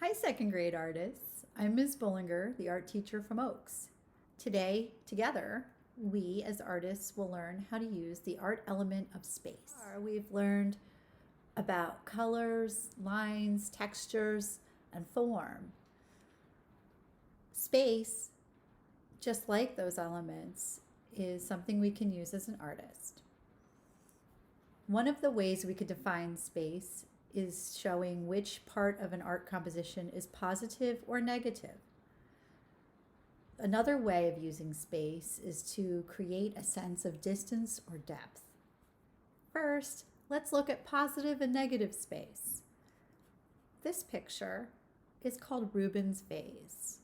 Hi, second grade artists. I'm Ms. Bullinger, the art teacher from Oaks. Today, together, we as artists will learn how to use the art element of space. We've learned about colors, lines, textures, and form. Space, just like those elements, is something we can use as an artist. One of the ways we could define space is showing which part of an art composition is positive or negative. Another way of using space is to create a sense of distance or depth. First, let's look at positive and negative space. This picture is called Rubens' vase.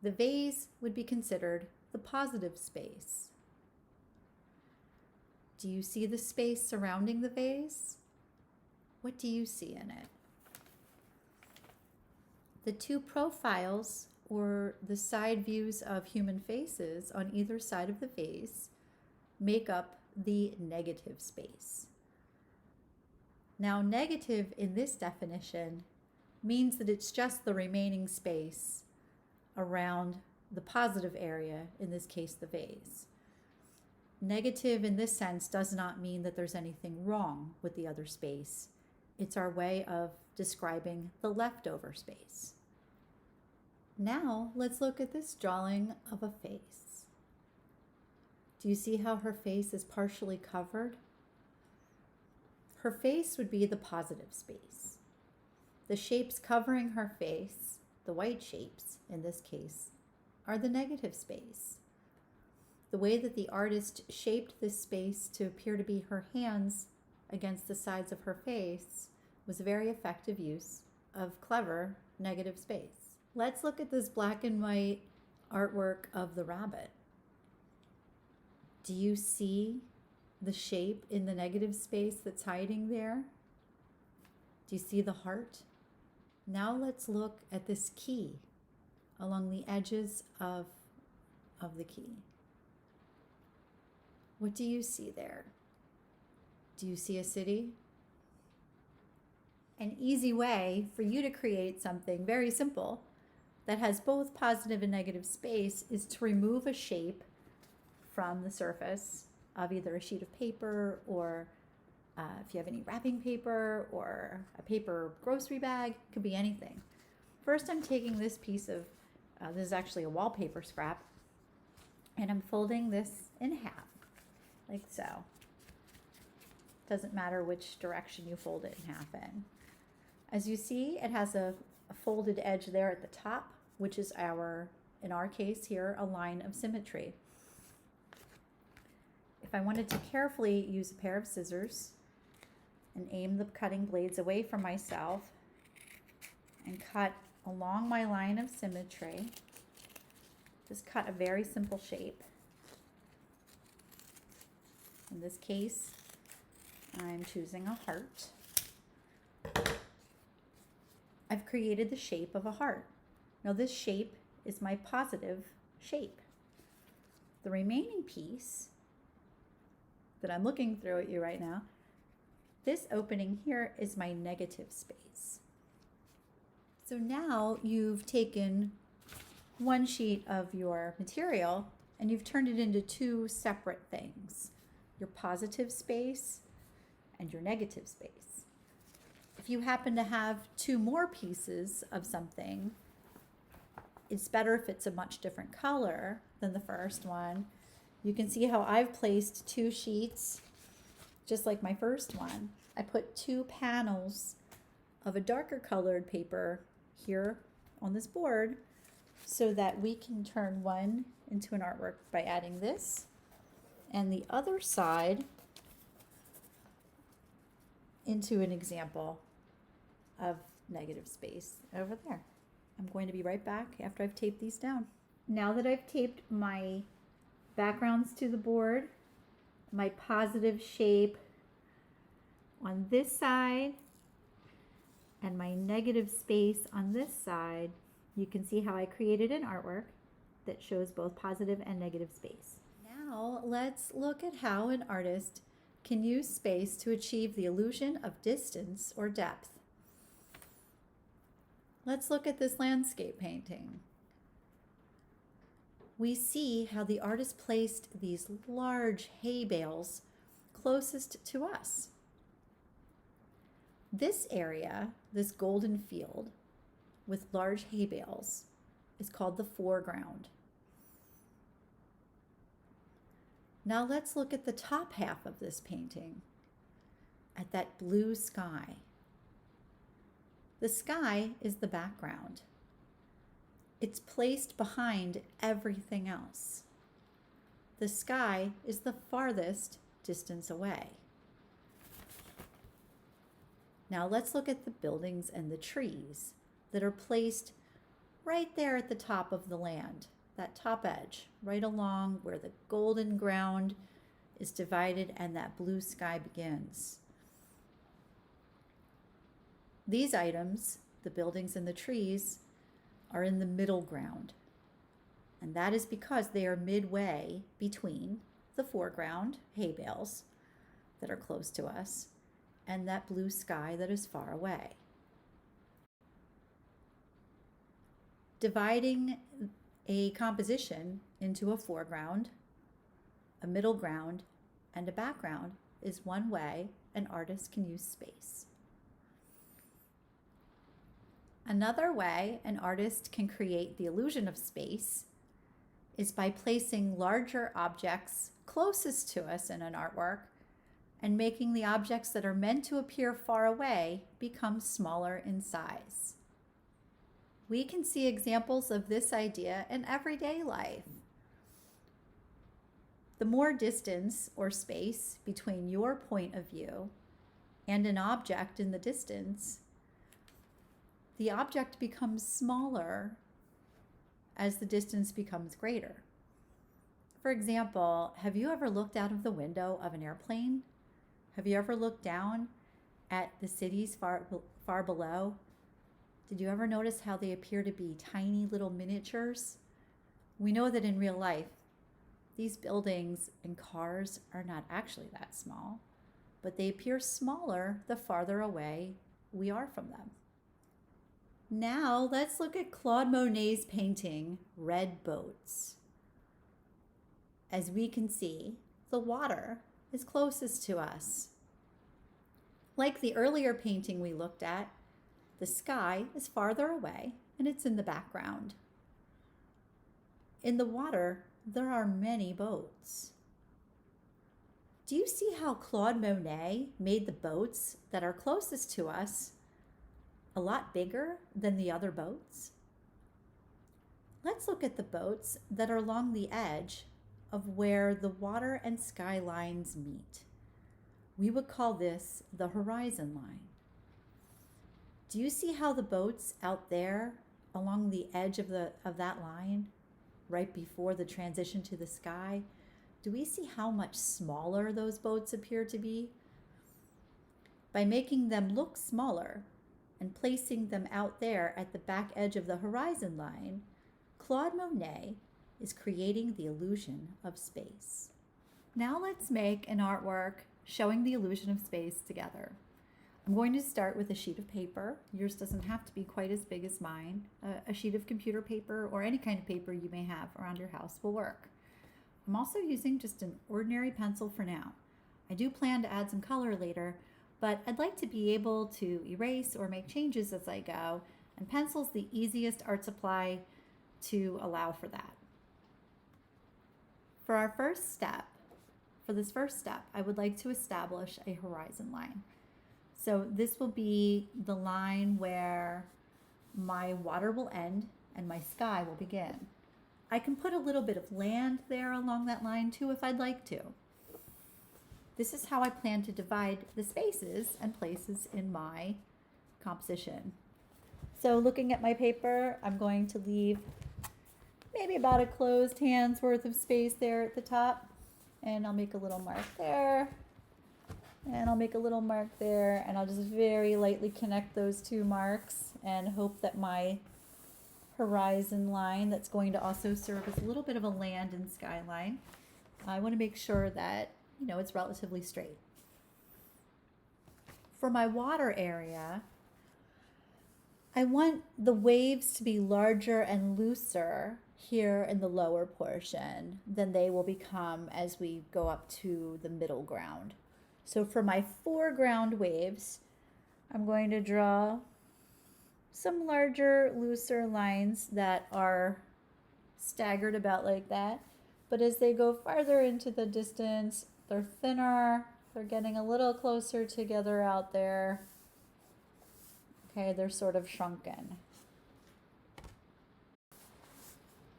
The vase would be considered the positive space. Do you see the space surrounding the vase? What do you see in it? The two profiles, or the side views of human faces on either side of the vase, make up the negative space. Now, negative in this definition means that it's just the remaining space around the positive area, in this case, the vase. Negative in this sense does not mean that there's anything wrong with the other space. It's our way of describing the leftover space. Now, let's look at this drawing of a face. Do you see how her face is partially covered? Her face would be the positive space. The shapes covering her face, the white shapes in this case, are the negative space. The way that the artist shaped this space to appear to be her hands against the sides of her face was a very effective use of clever negative space. Let's look at this black and white artwork of the rabbit. Do you see the shape in the negative space that's hiding there? Do you see the heart? Now let's look at this key along the edges of the key. What do you see there? Do you see a city? An easy way for you to create something very simple that has both positive and negative space is to remove a shape from the surface of either a sheet of paper or if you have any wrapping paper or a paper grocery bag, it could be anything. First, I'm taking this piece of, this is actually a wallpaper scrap, and I'm folding this in half. Like so. Doesn't matter which direction you fold it in half in. As you see, it has a folded edge there at the top, which is in our case here, a line of symmetry. If I wanted to carefully use a pair of scissors and aim the cutting blades away from myself and cut along my line of symmetry, just cut a very simple shape. In this case, I'm choosing a heart. I've created the shape of a heart. Now this shape is my positive shape. The remaining piece that I'm looking through at you right now, this opening here is my negative space. So now you've taken one sheet of your material and you've turned it into two separate things. Your positive space and your negative space. If you happen to have two more pieces of something, it's better if it's a much different color than the first one. You can see how I've placed two sheets, just like my first one. I put two panels of a darker colored paper here on this board so that we can turn one into an artwork by adding this, and the other side into an example of negative space over there. I'm going to be right back after I've taped these down. Now that I've taped my backgrounds to the board, my positive shape on this side and my negative space on this side, you can see how I created an artwork that shows both positive and negative space. Now let's look at how an artist can use space to achieve the illusion of distance or depth. Let's look at this landscape painting. We see how the artist placed these large hay bales closest to us. This area, this golden field with large hay bales, is called the foreground. Now let's look at the top half of this painting, at that blue sky. The sky is the background. It's placed behind everything else. The sky is the farthest distance away. Now let's look at the buildings and the trees that are placed right there at the top of the land, that top edge, right along where the golden ground is divided and that blue sky begins. These items, the buildings and the trees, are in the middle ground. And that is because they are midway between the foreground hay bales that are close to us and that blue sky that is far away. Dividing a composition into a foreground, a middle ground, and a background is one way an artist can use space. Another way an artist can create the illusion of space is by placing larger objects closest to us in an artwork and making the objects that are meant to appear far away become smaller in size. We can see examples of this idea in everyday life. The more distance or space between your point of view and an object in the distance, the object becomes smaller as the distance becomes greater. For example, have you ever looked out of the window of an airplane? Have you ever looked down at the cities far below? Did you ever notice how they appear to be tiny little miniatures? We know that in real life, these buildings and cars are not actually that small, but they appear smaller the farther away we are from them. Now let's look at Claude Monet's painting, Red Boats. As we can see, the water is closest to us. Like the earlier painting we looked at, the sky is farther away and it's in the background. In the water, there are many boats. Do you see how Claude Monet made the boats that are closest to us a lot bigger than the other boats? Let's look at the boats that are along the edge of where the water and sky lines meet. We would call this the horizon line. Do you see how the boats out there along the edge of that line, right before the transition to the sky, do we see how much smaller those boats appear to be? By making them look smaller and placing them out there at the back edge of the horizon line, Claude Monet is creating the illusion of space. Now let's make an artwork showing the illusion of space together. I'm going to start with a sheet of paper. Yours doesn't have to be quite as big as mine. A sheet of computer paper or any kind of paper you may have around your house will work. I'm also using just an ordinary pencil for now. I do plan to add some color later, but I'd like to be able to erase or make changes as I go, and pencil's the easiest art supply to allow for that. For this first step, I would like to establish a horizon line. So this will be the line where my water will end and my sky will begin. I can put a little bit of land there along that line too if I'd like to. This is how I plan to divide the spaces and places in my composition. So looking at my paper, I'm going to leave maybe about a closed hand's worth of space there at the top. And I'll make a little mark there. And I'll make a little mark there. And I'll just very lightly connect those two marks and hope that my horizon line, that's going to also serve as a little bit of a land and skyline, I want to make sure that it's relatively straight. For my water area, I want the waves to be larger and looser here in the lower portion than they will become as we go up to the middle ground. So for my foreground waves, I'm going to draw some larger, looser lines that are staggered about like that. But as they go farther into the distance, they're thinner, they're getting a little closer together out there. Okay, they're sort of shrunken.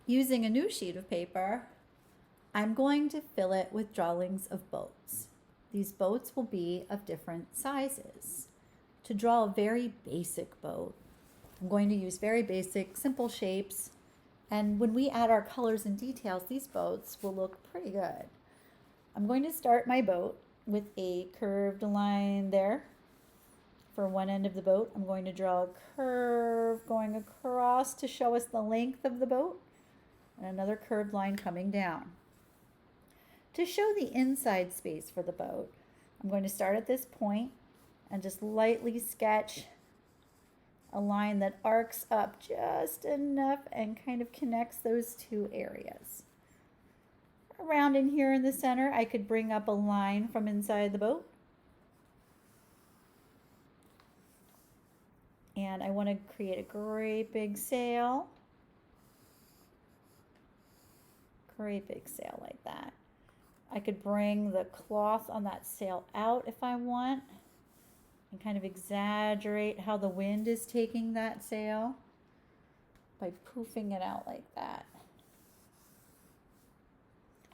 Using a new sheet of paper, I'm going to fill it with drawings of boats. These boats will be of different sizes. To draw a very basic boat, I'm going to use very basic, simple shapes. And when we add our colors and details, these boats will look pretty good. I'm going to start my boat with a curved line there. For one end of the boat, I'm going to draw a curve going across to show us the length of the boat, and another curved line coming down. To show the inside space for the boat, I'm going to start at this point and just lightly sketch a line that arcs up just enough and kind of connects those two areas. Around in here in the center, I could bring up a line from inside the boat. And I want to create a great big sail. Great big sail like that. I could bring the cloth on that sail out if I want, and kind of exaggerate how the wind is taking that sail by poofing it out like that.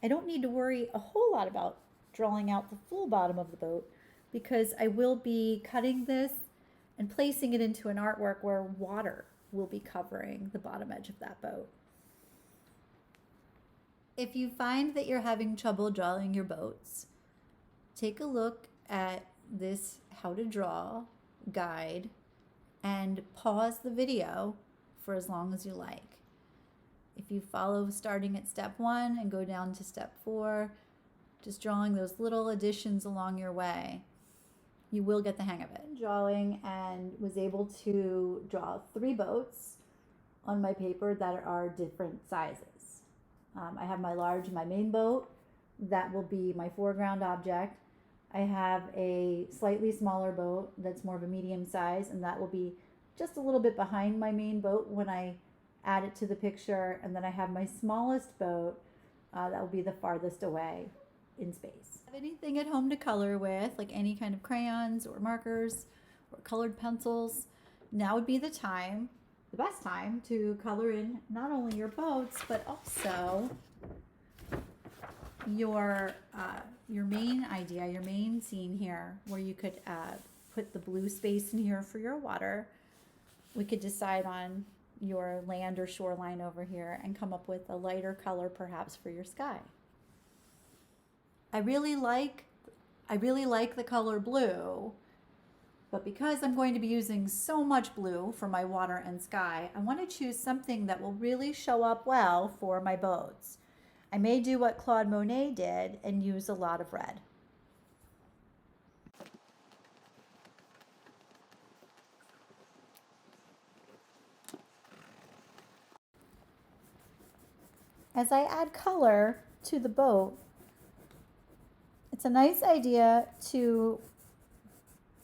I don't need to worry a whole lot about drawing out the full bottom of the boat because I will be cutting this and placing it into an artwork where water will be covering the bottom edge of that boat. If you find that you're having trouble drawing your boats, take a look at this how to draw guide and pause the video for as long as you like. If you follow starting at step 1 and go down to step 4, just drawing those little additions along your way, you will get the hang of it. Drawing and was able to draw 3 boats on my paper that are different sizes. I have my main boat, that will be my foreground object. I have a slightly smaller boat that's more of a medium size, and that will be just a little bit behind my main boat when I add it to the picture. And then I have my smallest boat that will be the farthest away in space. Have anything at home to color with, like any kind of crayons or markers or colored pencils, now would be the time, the best time, to color in not only your boats but also your main idea, your main scene here, where you could put the blue space in here for your water. We could decide on your land or shoreline over here and come up with a lighter color perhaps for your sky. I really like the color blue, but because I'm going to be using so much blue for my water and sky, I want to choose something that will really show up well for my boats. I may do what Claude Monet did and use a lot of red. As I add color to the boat, it's a nice idea to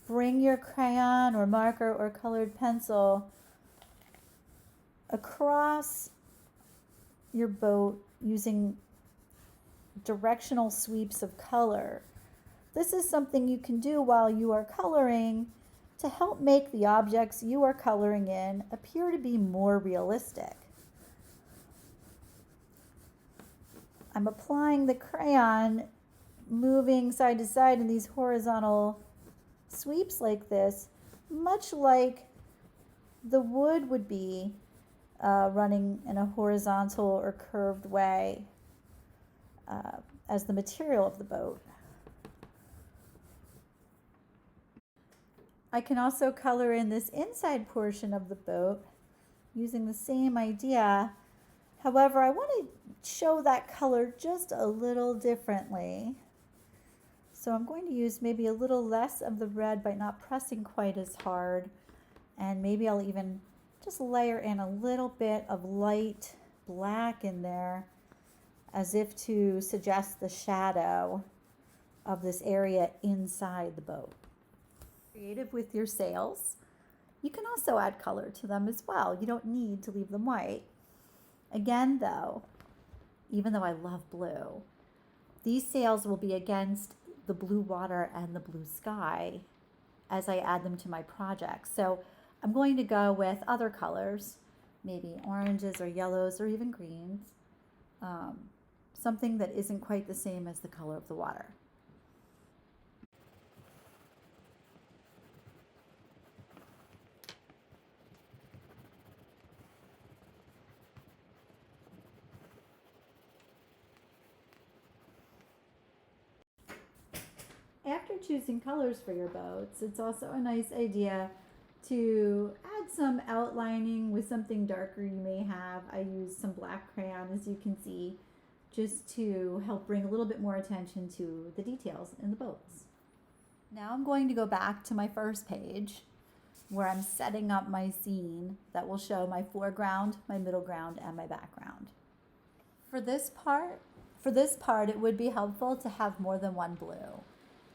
bring your crayon or marker or colored pencil across your boat using directional sweeps of color. This is something you can do while you are coloring to help make the objects you are coloring in appear to be more realistic. I'm applying the crayon, moving side to side in these horizontal sweeps like this, much like the wood would be running in a horizontal or curved way as the material of the boat. I can also color in this inside portion of the boat using the same idea. However, I want to show that color just a little differently. So I'm going to use maybe a little less of the red by not pressing quite as hard. And maybe I'll even just layer in a little bit of light black in there as if to suggest the shadow of this area inside the boat. Creative with your sails. You can also add color to them as well. You don't need to leave them white. Again, though, even though I love blue, these sails will be against the blue water and the blue sky as I add them to my project. So I'm going to go with other colors, maybe oranges or yellows or even greens, something that isn't quite the same as the color of the water. After choosing colors for your boats, it's also a nice idea to add some outlining with something darker you may have. I use some black crayon, as you can see, just to help bring a little bit more attention to the details in the boats. Now I'm going to go back to my first page where I'm setting up my scene that will show my foreground, my middle ground, and my background. For this part, it would be helpful to have more than one blue.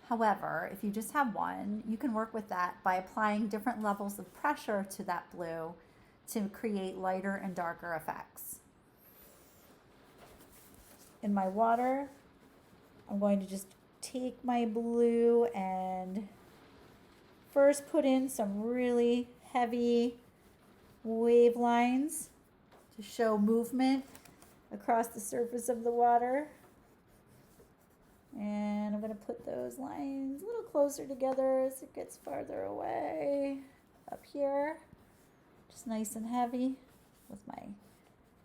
However, if you just have one, you can work with that by applying different levels of pressure to that blue to create lighter and darker effects. In my water, I'm going to just take my blue and first put in some really heavy wave lines to show movement across the surface of the water. And I'm going to put those lines a little closer together as it gets farther away. Up here, just nice and heavy with my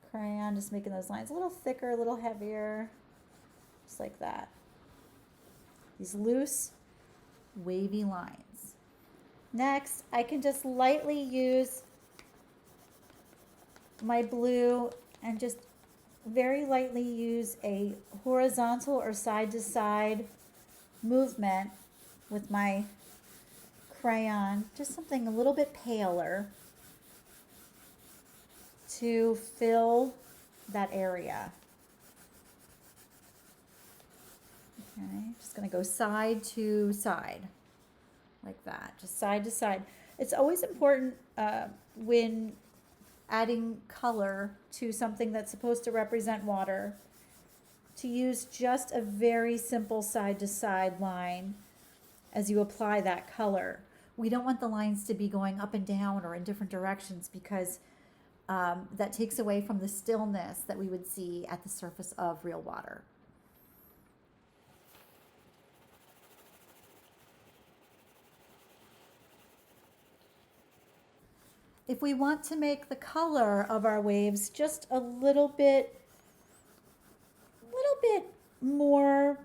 crayon, just making those lines a little thicker, a little heavier, just like that. These loose, wavy lines. Next, I can just lightly use my blue and just very lightly use a horizontal or side to side movement with my crayon, just something a little bit paler to fill that area. Okay, just going to go side to side like that, just side to side. It's always important when adding color to something that's supposed to represent water to use just a very simple side to side line as you apply that color. We don't want the lines to be going up and down or in different directions because that takes away from the stillness that we would see at the surface of real water. If we want to make the color of our waves just a little bit more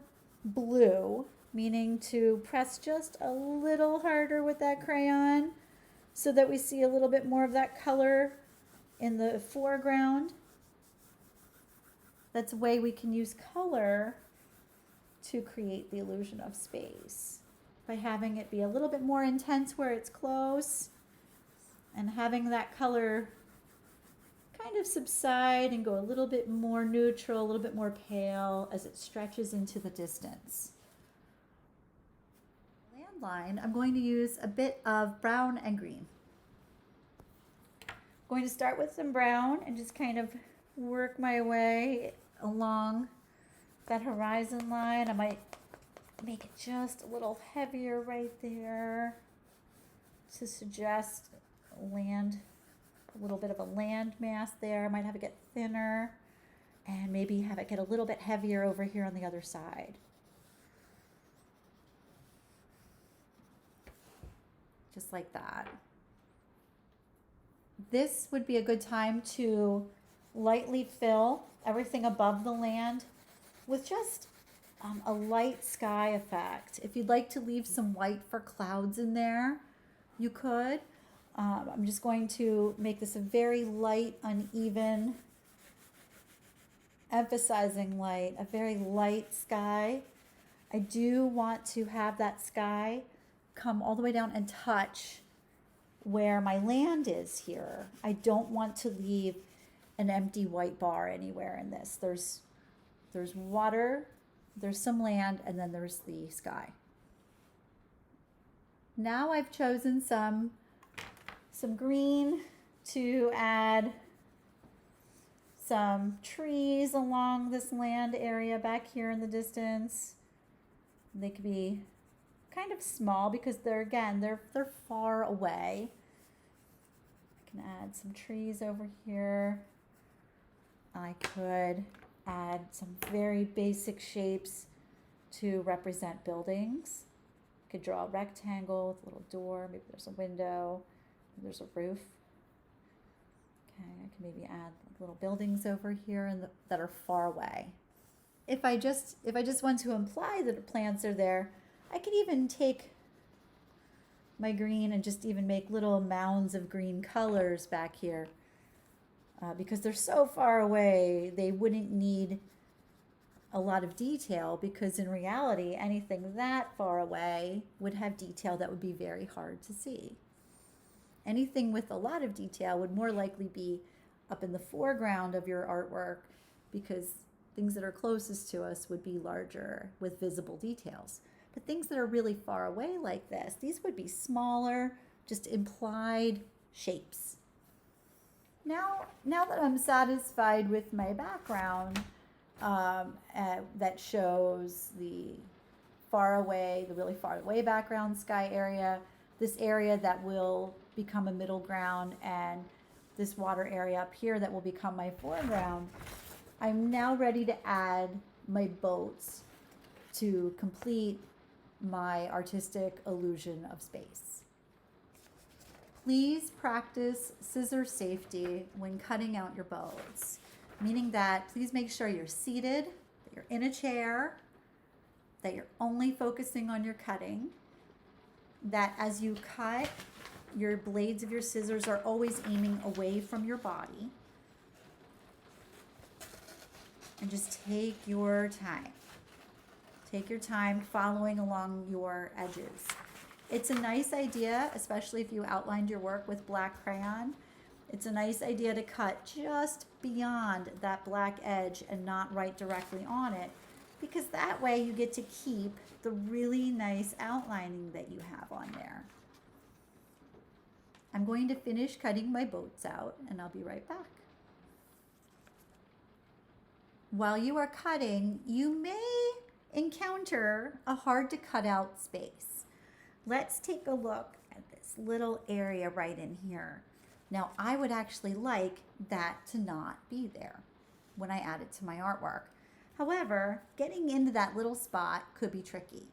blue, meaning to press just a little harder with that crayon so that we see a little bit more of that color in the foreground. That's a way we can use color to create the illusion of space by having it be a little bit more intense where it's close and having that color kind of subside and go a little bit more neutral, a little bit more pale as it stretches into the distance. Landline, I'm going to use a bit of brown and green. I'm going to start with some brown and just kind of work my way along that horizon line. I might make it just a little heavier right there to suggest land, a little bit of a land mass there. I might have it get thinner and maybe have it get a little bit heavier over here on the other side. Just like that. This would be a good time to lightly fill everything above the land with just a light sky effect. If you'd like to leave some white for clouds in there, you could. I'm just going to make this a very light, uneven, emphasizing light, a very light sky. I do want to have that sky come all the way down and touch where my land is here. I don't want to leave an empty white bar anywhere in this. There's water, there's some land, and then there's the sky. Now I've chosen some green to add some trees along this land area back here in the distance. They could be kind of small because they're far away. I can add some trees over here. I could add some very basic shapes to represent buildings. I could draw a rectangle with a little door. Maybe there's a window. Maybe there's a roof. Okay, I can maybe add little buildings over here that are far away. If I just want to imply that the plants are there, I could even take my green and just even make little mounds of green colors back here. Because they're so far away, they wouldn't need a lot of detail, because in reality, anything that far away would have detail that would be very hard to see. Anything with a lot of detail would more likely be up in the foreground of your artwork, because things that are closest to us would be larger with visible details. But things that are really far away like this, these would be smaller, just implied shapes. Now that I'm satisfied with my background that shows the really far away background sky area, this area that will become a middle ground, and this water area up here that will become my foreground, I'm now ready to add my boats to complete my artistic illusion of space. Please practice scissor safety when cutting out your boats, meaning that please make sure you're seated, that you're in a chair, that you're only focusing on your cutting, that as you cut, your blades of your scissors are always aiming away from your body. And just take your time. Take your time following along your edges. It's a nice idea, especially if you outlined your work with black crayon. It's a nice idea to cut just beyond that black edge and not right directly on it, because that way you get to keep the really nice outlining that you have on there. I'm going to finish cutting my boats out, and I'll be right back. While you are cutting, you may encounter a hard to cut out space. Let's take a look at this little area right in here. Now, I would actually like that to not be there when I add it to my artwork. However, getting into that little spot could be tricky.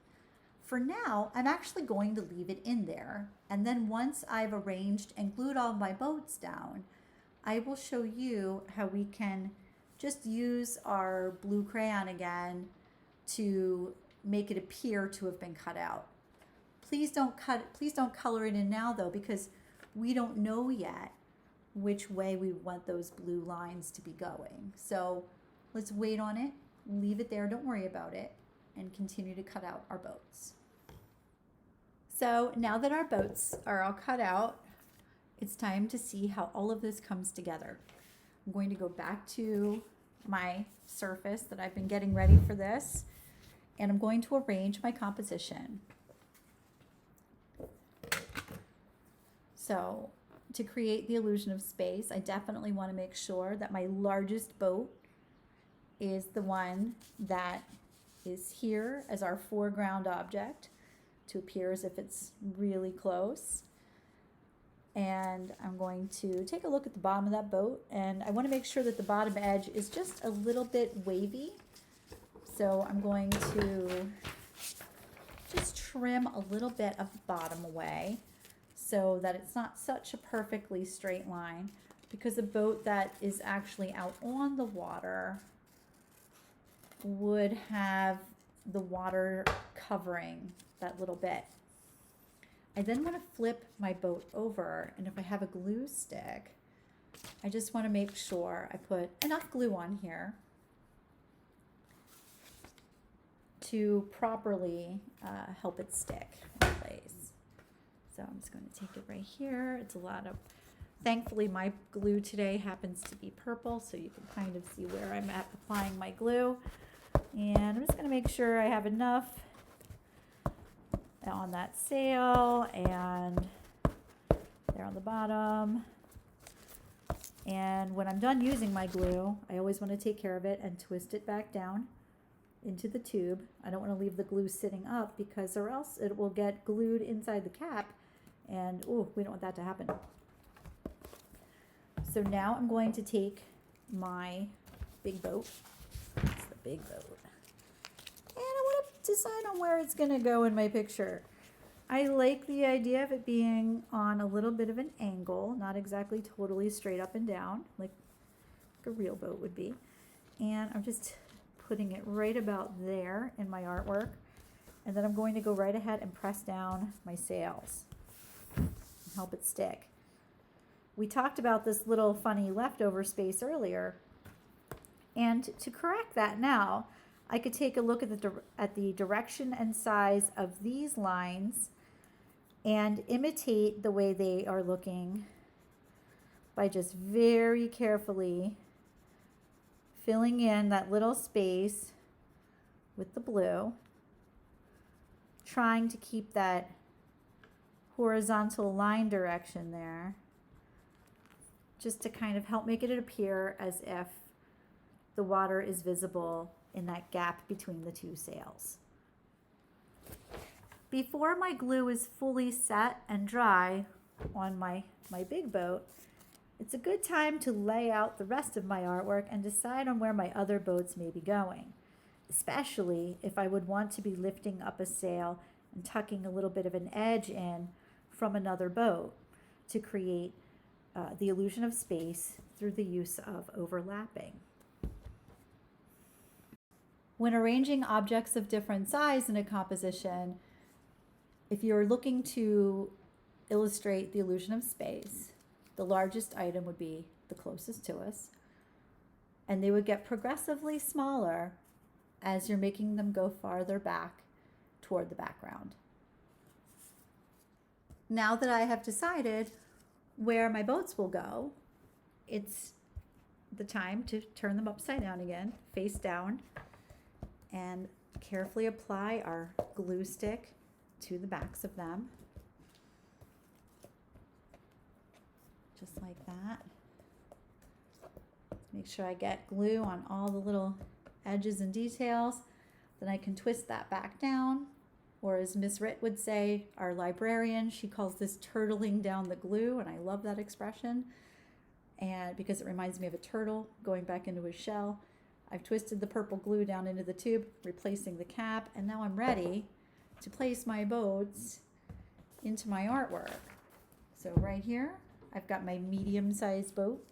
For now, I'm actually going to leave it in there, and then once I've arranged and glued all my boats down, I will show you how we can just use our blue crayon again to make it appear to have been cut out. Please don't color it in now though, because we don't know yet which way we want those blue lines to be going. So let's wait on it, leave it there, don't worry about it, and continue to cut out our boats. So now that our boats are all cut out, it's time to see how all of this comes together. I'm going to go back to my surface that I've been getting ready for this, and I'm going to arrange my composition. So to create the illusion of space, I definitely want to make sure that my largest boat is the one that is here as our foreground object, to appear as if it's really close. And I'm going to take a look at the bottom of that boat, and I want to make sure that the bottom edge is just a little bit wavy. So I'm going to just trim a little bit of the bottom away so that it's not such a perfectly straight line, because a boat that is actually out on the water would have the water covering that little bit. I then want to flip my boat over, and if I have a glue stick, I just want to make sure I put enough glue on here to properly help it stick in place. So I'm just going to take it right here. It's a lot of, thankfully my glue today happens to be purple, so you can kind of see where I'm at applying my glue. And I'm just going to make sure I have enough on that sail and there on the bottom. And when I'm done using my glue, I always want to take care of it and twist it back down into the tube. I don't want to leave the glue sitting up because or else it will get glued inside the cap, and oh, we don't want that to happen. So now I'm going to take my big boat. It's the big boat. And I want to decide on where it's going to go in my picture. I like the idea of it being on a little bit of an angle, not exactly totally straight up and down like a real boat would be. And I'm just putting it right about there in my artwork. And then I'm going to go right ahead and press down my sails and help it stick. We talked about this little funny leftover space earlier. And to correct that now, I could take a look at the direction and size of these lines and imitate the way they are looking by just very carefully filling in that little space with the blue, trying to keep that horizontal line direction there, just to kind of help make it appear as if the water is visible in that gap between the two sails. Before my glue is fully set and dry on my big boat, it's a good time to lay out the rest of my artwork and decide on where my other boats may be going, especially if I would want to be lifting up a sail and tucking a little bit of an edge in from another boat to create the illusion of space through the use of overlapping. When arranging objects of different size in a composition, if you're looking to illustrate the illusion of space, the largest item would be the closest to us, and they would get progressively smaller as you're making them go farther back toward the background. Now that I have decided where my boats will go, it's the time to turn them upside down again, face down, and carefully apply our glue stick to the backs of them. Just like that. Make sure I get glue on all the little edges and details. Then I can twist that back down, or as Miss Ritt would say, our librarian, she calls this turtling down the glue, and I love that expression, and because it reminds me of a turtle going back into his shell. I've twisted the purple glue down into the tube, replacing the cap, and now I'm ready to place my boats into my artwork. So right here, I've got my medium-sized boat,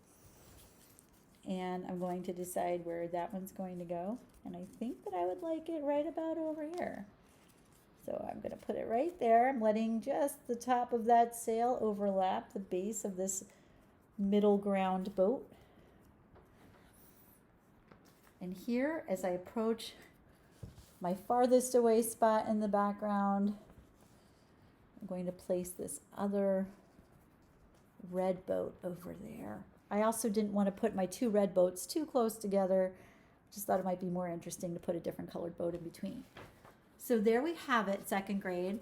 and I'm going to decide where that one's going to go, and I think that I would like it right about over here. So I'm going to put it right there. I'm letting just the top of that sail overlap the base of this middle ground boat. And here, as I approach my farthest away spot in the background, I'm going to place this other red boat over there. I also didn't want to put my two red boats too close together. Just thought it might be more interesting to put a different colored boat in between. So there we have it, second grade.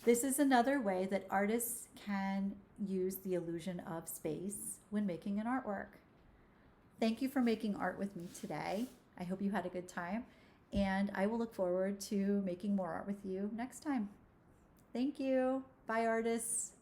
This is another way that artists can use the illusion of space when making an artwork. Thank you for making art with me today. I hope you had a good time, and I will look forward to making more art with you next time. Thank you. Bye, artists.